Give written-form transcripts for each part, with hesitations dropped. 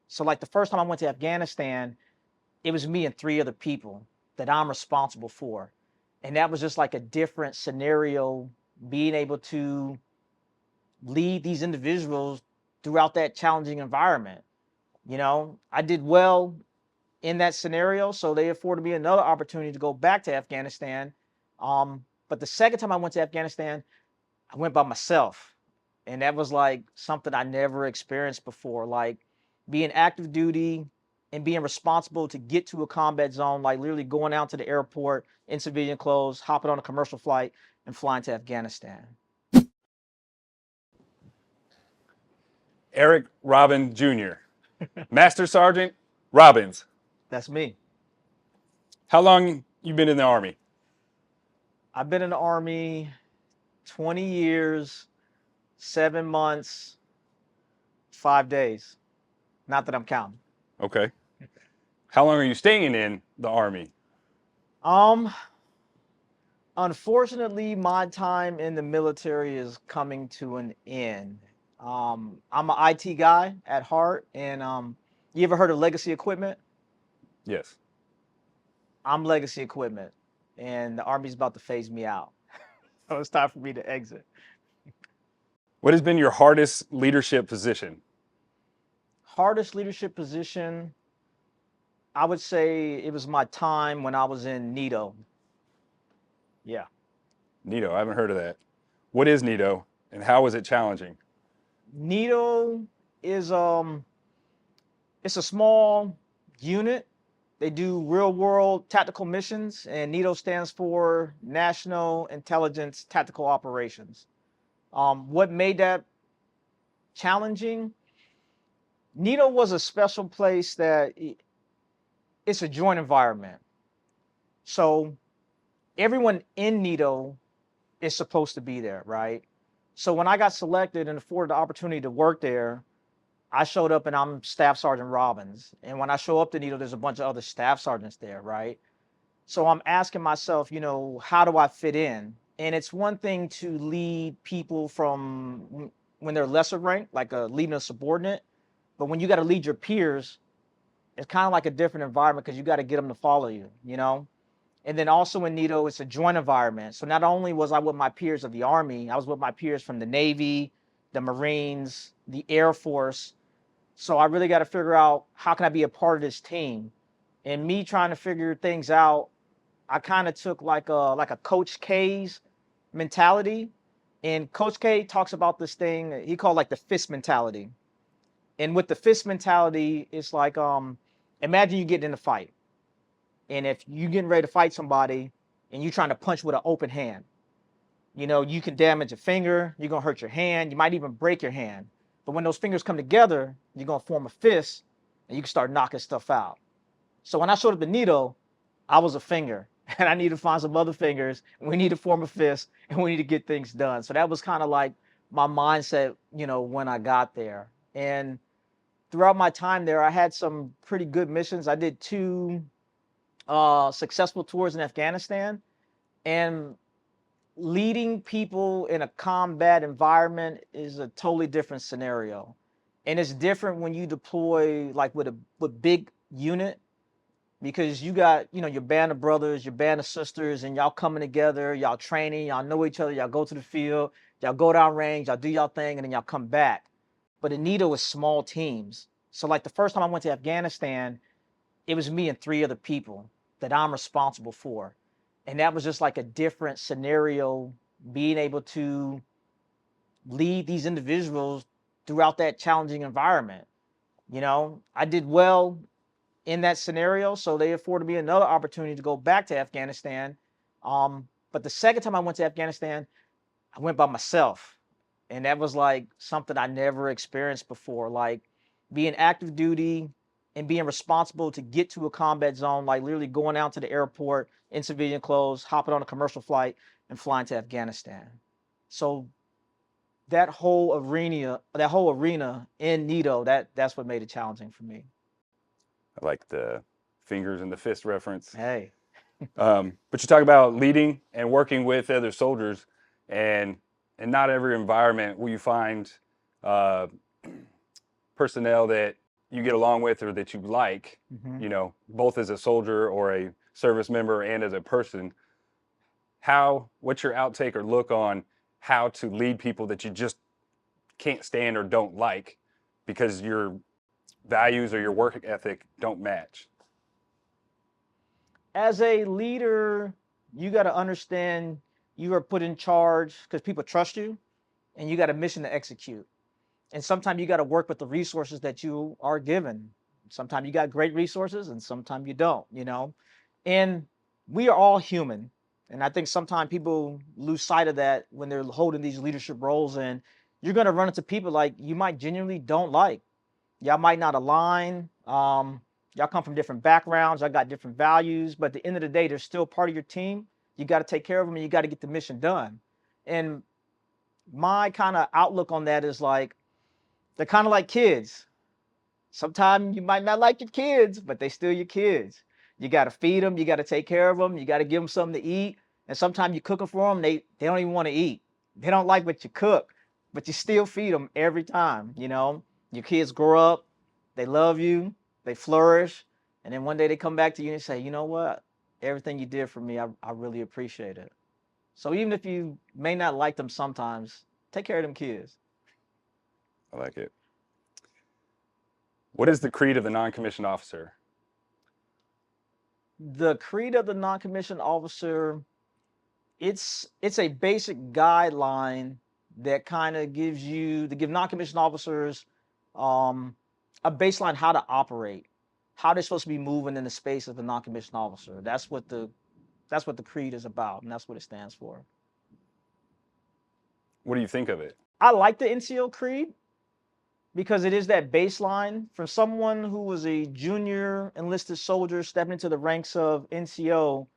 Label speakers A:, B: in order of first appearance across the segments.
A: So like the first time I went to Afghanistan, it was me and three other people that I'm responsible for. And that was just like a different scenario, being able to lead these individuals throughout that challenging environment. I did well in that scenario, so they afforded me another opportunity to go back to Afghanistan. But the second time I went to Afghanistan, I went by myself. And that was like something I never experienced before. Like being active duty and being responsible to get to a combat zone, like literally going out to the airport in civilian clothes, hopping on a commercial flight and flying to Afghanistan.
B: Eric Robin Jr., Master Sergeant Robbins.
A: That's me.
B: How long you been in the Army?
A: I've been in the Army 20 years, 7 months, 5 days. Not that I'm counting.
B: Okay. How long are you staying in the Army?
A: Um, Unfortunately, my time in the military is coming to an end. I'm an IT guy at heart, and you ever heard of legacy equipment?
B: Yes.
A: I'm legacy equipment, and the Army's about to phase me out. So it's time for me to exit.
B: What has been your hardest leadership position?
A: Hardest leadership position, I would say it was my time when I was in NATO. Yeah.
B: NATO, I haven't heard of that. What is NATO and how is it challenging?
A: NATO is it's a small unit. They do real world tactical missions, and NATO stands for National Intelligence Tactical Operations. What made that challenging? NATO was a special place that it's a joint environment. So everyone in NATO is supposed to be there, right? So when I got selected and afforded the opportunity to work there, I showed up and I'm Staff Sergeant Robbins. And when I show up to NATO, there's a bunch of other staff sergeants there, right? So I'm asking myself, how do I fit in? And it's one thing to lead people from when they're lesser ranked, like leading a subordinate. But when you got to lead your peers, it's kind of like a different environment because you got to get them to follow you. And then also in NATO, it's a joint environment. So not only was I with my peers of the Army, I was with my peers from the Navy, the Marines, the Air Force. So I really got to figure out how can I be a part of this team. And me trying to figure things out, I kind of took like a Coach K's mentality. And Coach K talks about this thing he called like the fist mentality. And with the fist mentality, it's like imagine you get in a fight. And if you getting ready to fight somebody and you trying to punch with an open hand, you can damage a finger, you're gonna hurt your hand, you might even break your hand. But when those fingers come together, you're gonna form a fist and you can start knocking stuff out. So when I showed up to NATO, I was a finger and I need to find some other fingers and we need to form a fist and we need to get things done. So that was kind of like my mindset, when I got there. And throughout my time there, I had some pretty good missions. I did two successful tours in Afghanistan, and leading people in a combat environment is a totally different scenario. And it's different when you deploy like with big unit because you got, your band of brothers, your band of sisters, and y'all coming together, y'all training, y'all know each other, y'all go to the field, y'all go down range, y'all do y'all thing, and then y'all come back. But in NATO is small teams. So like the first time I went to Afghanistan, it was me and three other people that I'm responsible for. And that was just like a different scenario, being able to lead these individuals throughout that challenging environment. I did well in that scenario, so they afforded me another opportunity to go back to Afghanistan. But the second time I went to Afghanistan, I went by myself. And that was like something I never experienced before, like being active duty and being responsible to get to a combat zone, like literally going out to the airport in civilian clothes, hopping on a commercial flight and flying to Afghanistan. So that whole arena in NATO, that's what made it challenging for me.
B: I like the fingers and the fist reference.
A: Hey.
B: But you talk about leading and working with other soldiers, and not every environment will you find uh, personnel that you get along with or that you like,
A: Mm-hmm.
B: you know, both as a soldier or a service member and as a person, what's your outtake or look on how to lead people that you just can't stand or don't like because your values or your work ethic don't match?
A: As a leader, you got to understand you are put in charge because people trust you, and you got a mission to execute. And sometimes you got to work with the resources that you are given. Sometimes you got great resources, and sometimes you don't. And we are all human. And I think sometimes people lose sight of that when they're holding these leadership roles. And you're going to run into people like you might genuinely don't like. Y'all might not align. Y'all come from different backgrounds. Y'all got different values. But at the end of the day, they're still part of your team. You got to take care of them, and you got to get the mission done. And my kind of outlook on that is like, they're kind of like kids. Sometimes you might not like your kids, but they still your kids. You got to feed them. You got to take care of them. You got to give them something to eat. And sometimes you cook them for them. They don't even want to eat. They don't like what you cook, but you still feed them every time. Your kids grow up. They love you. They flourish. And then one day they come back to you and say, you know what? Everything you did for me, I really appreciate it. So even if you may not like them sometimes, take care of them kids.
B: I like it. What is the creed of the non-commissioned officer?
A: The creed of the non-commissioned officer, it's a basic guideline that kind of gives you to give non-commissioned officers um, a baseline how to operate, how they're supposed to be moving in the space of a non-commissioned officer. That's what the creed is about, and that's what it stands for.
B: What do you think of it?
A: I like the NCO creed because it is that baseline for someone who was a junior enlisted soldier stepping into the ranks of NCO.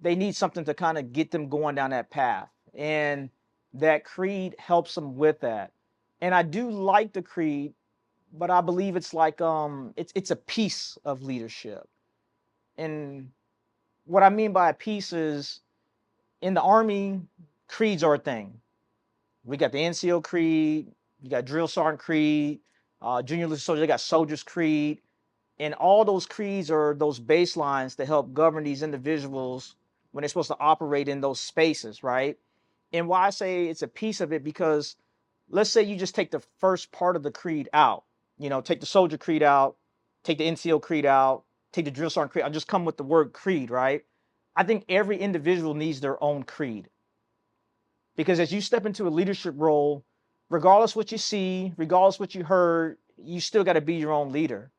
A: They need something to kind of get them going down that path. And that creed helps them with that. And I do like the creed, but I believe it's like it's a piece of leadership. And what I mean by a piece is in the Army, creeds are a thing. We got the NCO creed, you got drill sergeant creed, junior enlisted soldier, they got soldiers creed. And all those creeds are those baselines to help govern these individuals when they're supposed to operate in those spaces, right? And why I say it's a piece of it, because let's say you just take the first part of the creed out, take the soldier creed out, take the NCO creed out, take the drill sergeant creed. I'll just come with the word creed, right? I think every individual needs their own creed, because as you step into a leadership role, regardless what you see, regardless what you heard, you still got to be your own leader.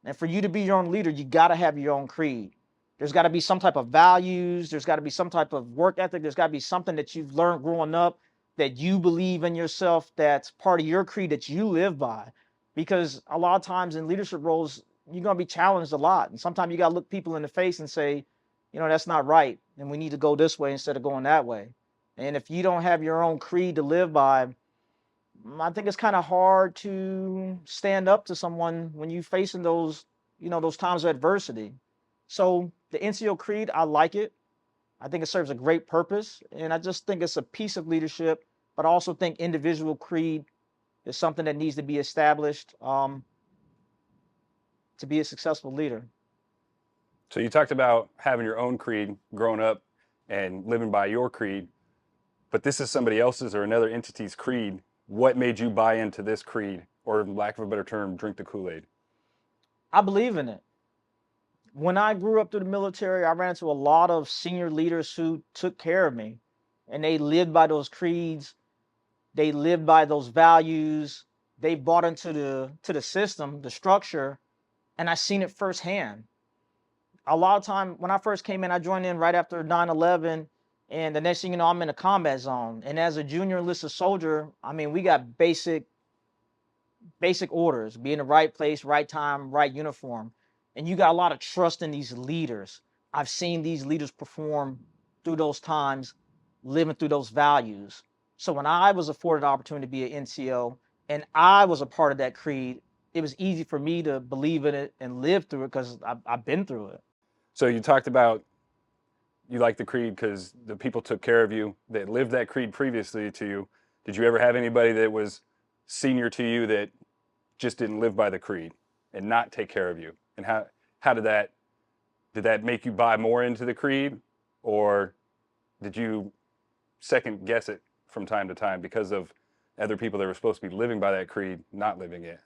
A: And for you to be your own leader, you got to have your own creed. There's got to be some type of values. There's got to be some type of work ethic. There's got to be something that you've learned growing up that you believe in yourself, that's part of your creed that you live by. Because a lot of times in leadership roles, you're going to be challenged a lot. And sometimes you got to look people in the face and say, that's not right. And we need to go this way instead of going that way. And if you don't have your own creed to live by, I think it's kind of hard to stand up to someone when you're facing those times of adversity. So the NCO creed, I like it. I think it serves a great purpose. And I just think it's a piece of leadership, but I also think individual creed is something that needs to be established to be a successful leader.
B: So you talked about having your own creed growing up and living by your creed, but this is somebody else's or another entity's creed. What made you buy into this creed, or lack of a better term, drink the Kool-Aid?
A: I believe in it. When I grew up through the military, I ran into a lot of senior leaders who took care of me, and they lived by those creeds. They lived by those values. They bought into the system, the structure, and I seen it firsthand. A lot of time when I first came in, I joined in right after 9/11, and the next thing you know, I'm in a combat zone. And as a junior enlisted soldier, I mean, we got basic orders: be in the right place, right time, right uniform. And you got a lot of trust in these leaders. I've seen these leaders perform through those times, living through those values. So when I was afforded the opportunity to be an NCO and I was a part of that creed, it was easy for me to believe in it and live through it because I've been through it.
B: So you talked about you like the creed because the people took care of you that lived that creed previously to you. Did you ever have anybody that was senior to you that just didn't live by the creed? and not take care of you? And how did that make you buy more into the creed, or did you second guess it from time to time because of other people that were supposed to be living by that creed not living it?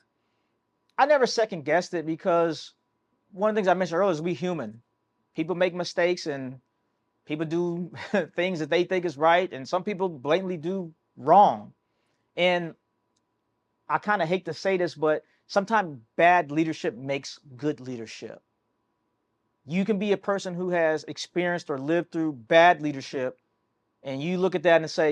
A: I never second guessed it because one of the things I mentioned earlier is we human. People make mistakes and people do things that they think is right, and some people blatantly do wrong. And I kind of hate to say this, but sometimes bad leadership makes good leadership. You can be a person who has experienced or lived through bad leadership, and you look at that and say,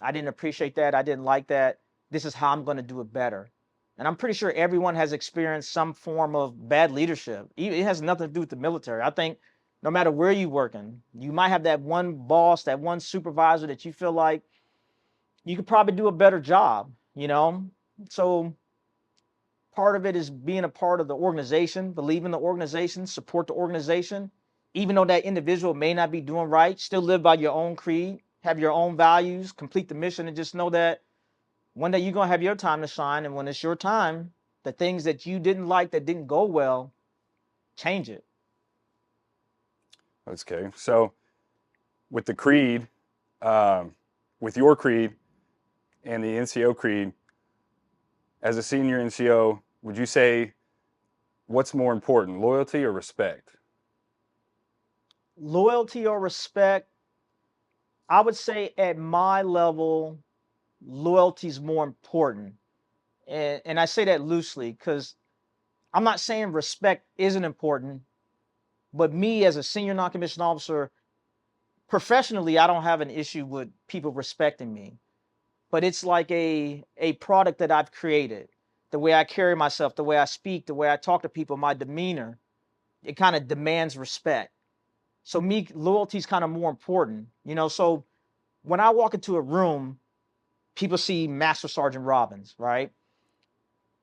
A: I didn't appreciate that. I didn't like that. This is how I'm going to do it better. And I'm pretty sure everyone has experienced some form of bad leadership. It has nothing to do with the military. I think no matter where you're working, you might have that one boss, that one supervisor that you feel like you could probably do a better job. So part of it is being a part of the organization, believe in the organization, support the organization. Even though that individual may not be doing right, still live by your own creed, have your own values, complete the mission, and just know that one day you're going to have your time to shine. And when it's your time, the things that you didn't like, that didn't go well, change it.
B: Okay. So with the creed, with your creed and the NCO creed, as a senior NCO, would you say what's more important, loyalty or respect?
A: Loyalty or respect, I would say at my level, loyalty is more important. And I say that loosely because I'm not saying respect isn't important, but me as a senior non-commissioned officer, professionally, I don't have an issue with people respecting me. But it's like a product that I've created. The way I carry myself, the way I speak, the way I talk to people, my demeanor, it kind of demands respect. So me, loyalty is kind of more important. So when I walk into a room, people see Master Sergeant Robbins, right?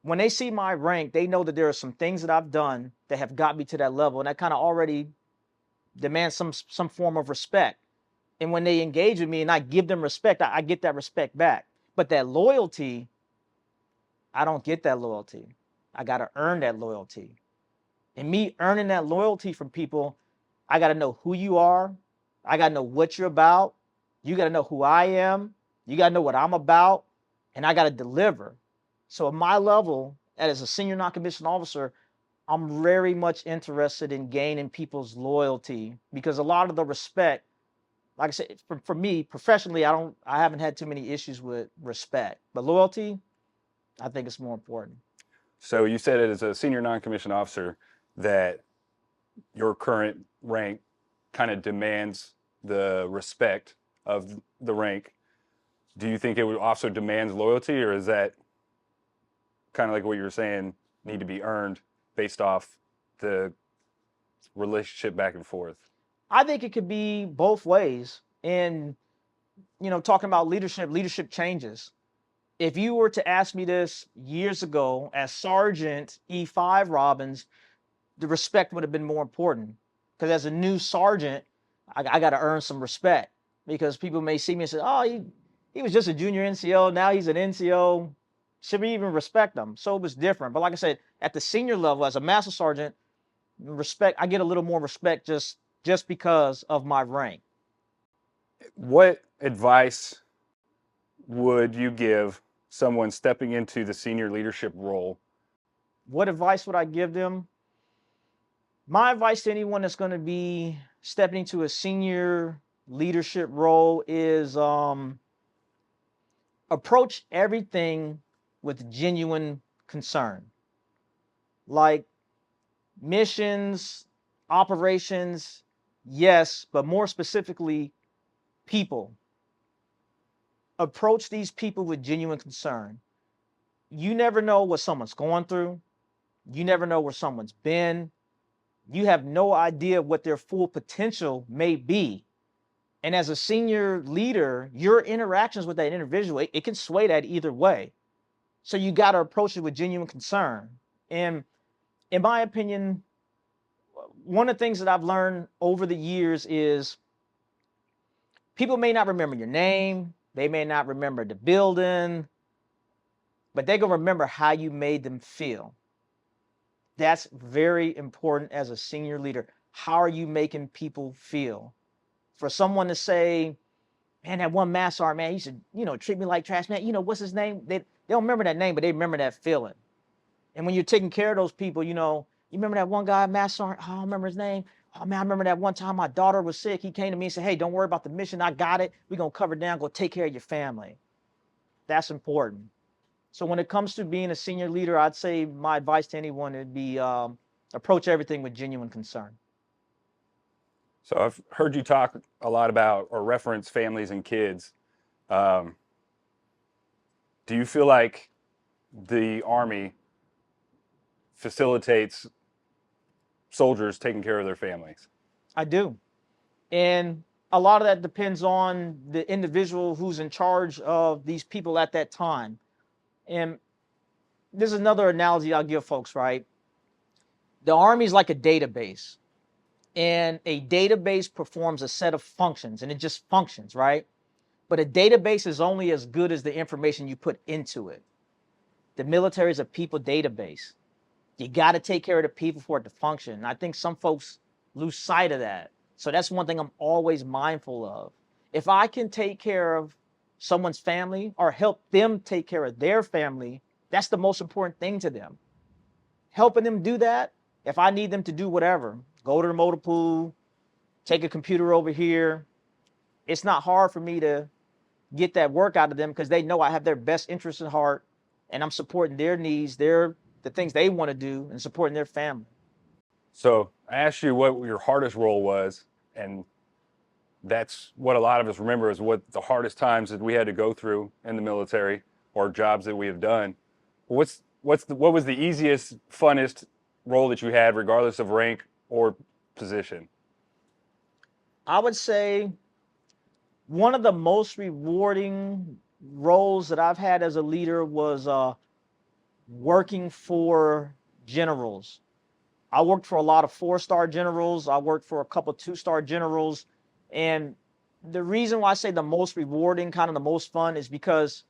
A: When they see my rank, they know that there are some things that I've done that have got me to that level, and that kind of already demands some form of respect. And when they engage with me and I give them respect, I get that respect back. But that loyalty, I don't get that loyalty. I got to earn that loyalty. And me earning that loyalty from people, I got to know who you are. I got to know what you're about. You got to know who I am. You got to know what I'm about. And I got to deliver. So at my level, as a senior non-commissioned officer, I'm very much interested in gaining people's loyalty because a lot of the respect, like I said, for me professionally, I haven't had too many issues with respect, but loyalty, I think it's more important.
B: So you said it as a senior non-commissioned officer that your current rank kind of demands the respect of the rank. Do you think it would also demand loyalty, or is that kind of like what you were saying, need to be earned based off the relationship back and forth?
A: I think it could be both ways. And talking about leadership changes. If you were to ask me this years ago as Sergeant E5 Robbins, the respect would have been more important. Because as a new sergeant, I got to earn some respect. Because people may see me and say, oh, he was just a junior NCO. Now he's an NCO. Should we even respect him? So it was different. But like I said, at the senior level, as a master sergeant, I get a little more respect just because of my rank.
B: What advice would you give someone stepping into the senior leadership role?
A: What advice would I give them? My advice to anyone that's going to be stepping into a senior leadership role is approach everything with genuine concern. Like missions, operations, yes, but more specifically, people. Approach these people with genuine concern. You never know what someone's going through. You never know where someone's been. You have no idea what their full potential may be. And as a senior leader, your interactions with that individual, it can sway that either way. So you got to approach it with genuine concern. And in my opinion, one of the things that I've learned over the years is people may not remember your name, they may not remember the building, but they're going to remember how you made them feel. That's very important as a senior leader. How are you making people feel? For someone to say, man, that one mass sergeant, man, he used to, treat me like trash, man. What's his name? They don't remember that name, but they remember that feeling. And when you're taking care of those people, you remember that one guy, mass sergeant, oh, I remember his name. Oh man, I remember that one time my daughter was sick. He came to me and said, hey, don't worry about the mission. I got it. We're going to cover it down. Go take care of your family. That's important. So when it comes to being a senior leader, I'd say my advice to anyone would be approach everything with genuine concern.
B: So I've heard you talk a lot about or reference families and kids. Do you feel like the Army facilitates soldiers taking care of their families?
A: I do. And a lot of that depends on the individual who's in charge of these people at that time. And there's another analogy I'll give folks, right? The Army is like a database. And a database performs a set of functions, and it just functions, right? But a database is only as good as the information you put into it. The military is a people database. You got to take care of the people for it to function. And I think some folks lose sight of that. So that's one thing I'm always mindful of. If I can take care of someone's family or help them take care of their family, that's the most important thing to them. Helping them do that, if I need them to do whatever, go to the motor pool, take a computer over here, it's not hard for me to get that work out of them because they know I have their best interests at heart and I'm supporting their needs, the things they want to do, and supporting their family.
B: So I asked you what your hardest role was, and that's what a lot of us remember is what the hardest times that we had to go through in the military or jobs that we have done. What was the easiest, funnest role that you had, regardless of rank or position?
A: I would say one of the most rewarding roles that I've had as a leader was working for generals. I worked for a lot of 4-star generals. I worked for a couple 2-star generals. And the reason why I say the most rewarding, kind of the most fun, is because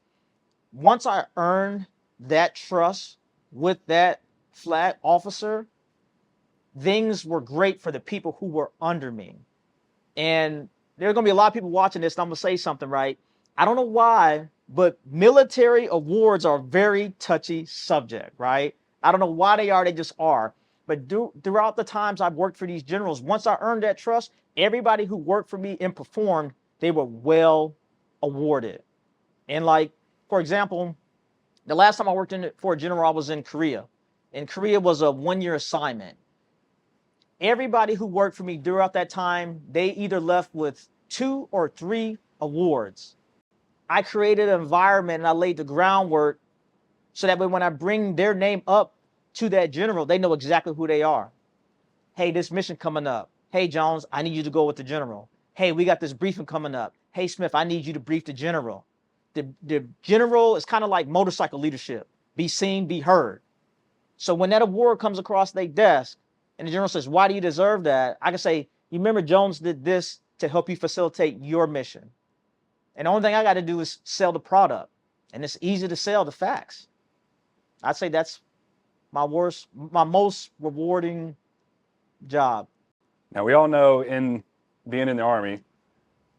A: once I earned that trust with that flag officer, things were great for the people who were under me. And there are going to be a lot of people watching this, and I'm going to say something, right? I don't know why, but military awards are a very touchy subject, right? I don't know why they are, they just are. But throughout the times I've worked for these generals, once I earned that trust, everybody who worked for me and performed, they were well awarded. And like, for example, the last time I worked for a general, I was in Korea. And Korea was a 1-year assignment. Everybody who worked for me throughout that time, they either left with 2 or 3 awards. I created an environment and I laid the groundwork so that when I bring their name up to that general, they know exactly who they are. Hey, this mission coming up. Hey, Jones, I need you to go with the general. Hey, we got this briefing coming up. Hey, Smith, I need you to brief the general. The general is kind of like motorcycle leadership. Be seen, be heard. So when that award comes across their desk and the general says, why do you deserve that? I can say, you remember Jones did this to help you facilitate your mission. And the only thing I got to do is sell the product. And it's easy to sell the facts. I'd say that's my most rewarding job.
B: Now, we all know in being in the Army,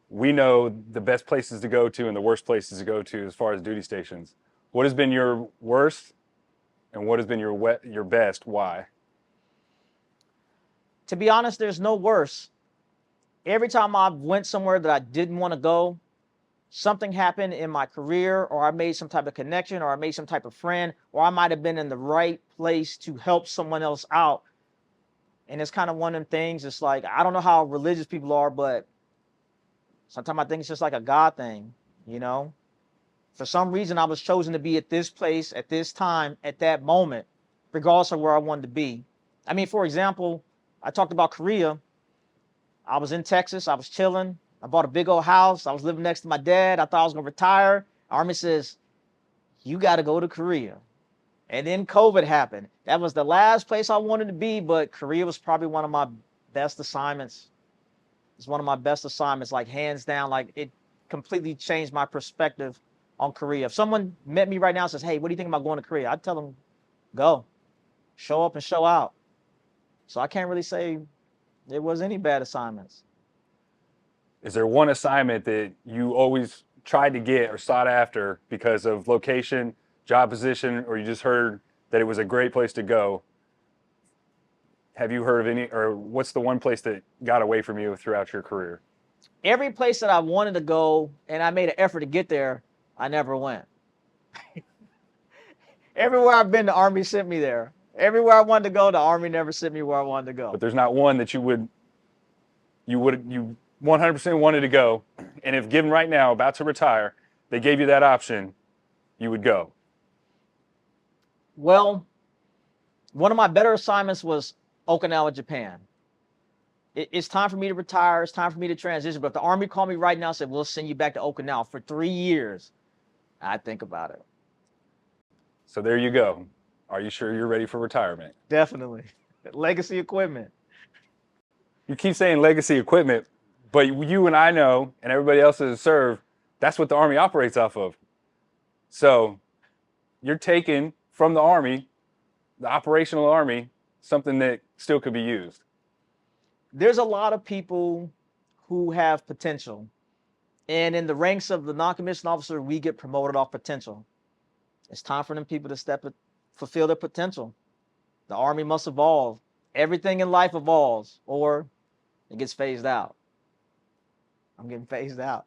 B: we know the best places to go to and the worst places to go to as far as duty stations. What has been your worst and what has been your best? Why?
A: To be honest, there's no worse. Every time I went somewhere that I didn't want to go, something happened in my career, or I made some type of connection, or I made some type of friend, or I might have been in the right place to help someone else out. And it's kind of one of them things. It's like, I don't know how religious people are, but sometimes I think it's just like a God thing, you know? For some reason, I was chosen to be at this place, at this time, at that moment, regardless of where I wanted to be. I mean, for example, I talked about Korea. I was in Texas. I was chilling. I bought a big old house. I was living next to my dad. I thought I was going to retire. Army says, you got to go to Korea. And then COVID happened. That was the last place I wanted to be, but Korea was probably one of my best assignments. It's one of my best assignments, like hands down. Like, it completely changed my perspective on Korea. If someone met me right now and says, hey, what do you think about going to Korea? I'd tell them, go. show up and show out. So I can't really say there was any bad assignments.
B: Is there one assignment that you always tried to get or sought after because of location, job position, or you just heard that it was a great place to go? Have you heard of any, or what's the one place that got away from you throughout your career?
A: Every place that I wanted to go and I made an effort to get there, I never went. Everywhere I've been, the Army sent me there. Everywhere I wanted to go, the Army never sent me where I wanted to go.
B: But there's not one that you 100% wanted to go, and if given right now, about to retire, they gave you that option, you would go.
A: Well, one of my better assignments was Okinawa, Japan. It's time for me to retire. It's time for me to transition. But if the Army called me right now and said, we'll send you back to Okinawa for 3 years, I'd think about it.
B: So there you go. Are you sure you're ready for retirement?
A: Definitely. Legacy equipment.
B: You keep saying legacy equipment, but you and I know, and everybody else that has served, that's what the Army operates off of. So you're taking from the Army, the operational Army, something that still could be used.
A: There's a lot of people who have potential. And in the ranks of the non-commissioned officer, we get promoted off potential. It's time for them people to fulfill their potential. The Army must evolve. Everything in life evolves, or it gets phased out. I'm getting phased out.